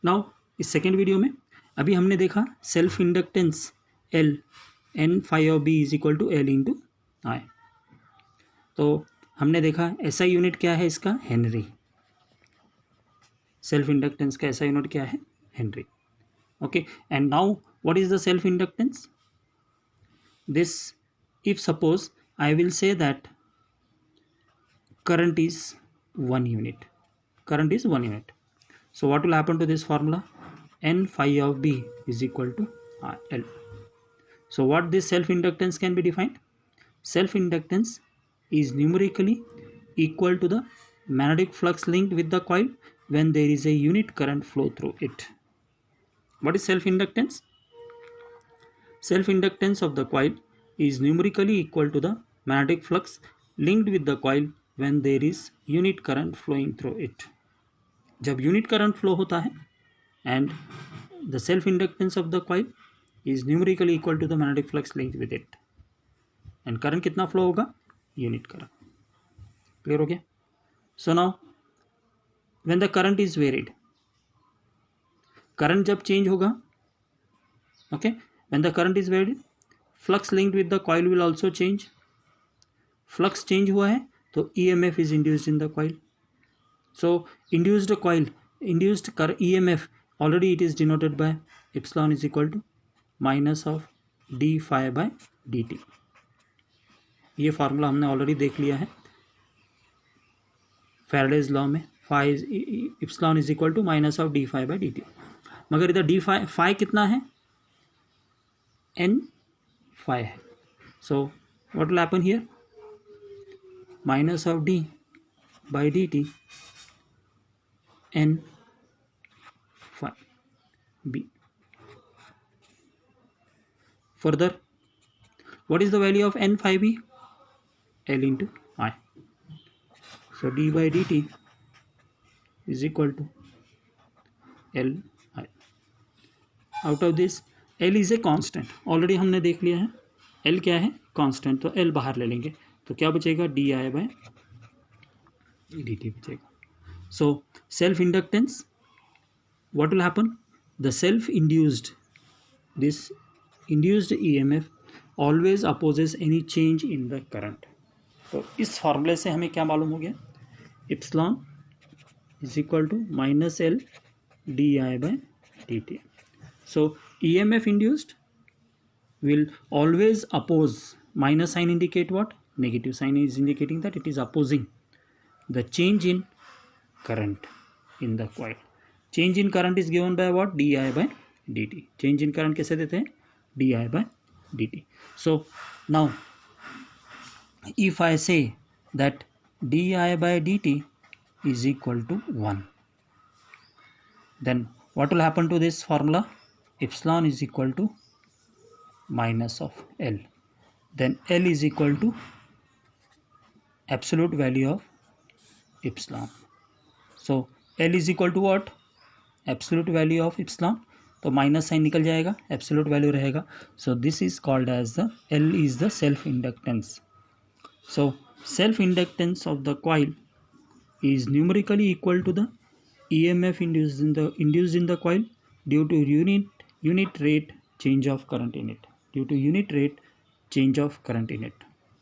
Now इस second video में अभी हमने देखा self inductance L N phi of B is equal to L into I. तो हमने देखा ऐसा यूनिट क्या है इसका, हेनरी। सेल्फ इंडक्टेंस का ऐसा यूनिट क्या है, Henry. Okay, and now what is the self inductance? This, if suppose I will say that current is 1 unit, current is 1 unit, so what will happen to this formula? N phi of B is equal to L. So what this self inductance can be defined? Self inductance is numerically equal to the magnetic flux linked with the coil when there is a unit current flow through it. What is self inductance? Self inductance of the coil is numerically equal to the magnetic flux linked with the coil when there is unit current flowing through it. जब unit current flow होता है and the self inductance of the coil is numerically equal to the magnetic flux linked with it, and current कितना flow होगा, unit current. Clear हो गया? So now when the current is varied, current जब change होगा, okay, when the current is varied, flux linked with the coil will also change. Flux change हुआ है तो EMF is induced in the coil. So induced coil, induced EMF, already it is denoted by epsilon is equal to minus of d phi by dt. ये formula हमने already देख लिया है Faraday's law में, phi epsilon is equal to minus of d phi by dt. मगर इधर d phi कितना है, n phi है. So what will happen here? Minus of d by dt n phi b. Further, what is the value of n phi b? L into I. So d by dt is equal to L I. Out of this L is a constant, already हमने देख लिया है L क्या है, constant, तो L बाहर ले लेंगे तो क्या बचेगा, D I by D T बचेगा. So self inductance, what will happen, the self induced, this induced EMF always opposes any change in the current. तो इस फॉर्मूले से हमें क्या मालूम हो गया, epsilon is equal to minus L D I by D T. So EMF induced will always oppose, minus sign indicate what, negative sign is indicating that it is opposing the change in current in the coil. Change in current is given by what, di by dt. Change in current कैसे देते हैं, di by dt. So now if I say that di by dt is equal to 1, then what will happen to this formula, epsilon is equal to minus of L, then L is equal to absolute value of epsilon. So L is equal to what, absolute value of epsilon, तो minus sign निकल जाएगा, absolute value रहेगा. So this is called as the L is the self inductance. So self inductance of the coil is numerically equal to the EMF induced in the coil due to unit rate change of current in it, due to unit rate change of current in it.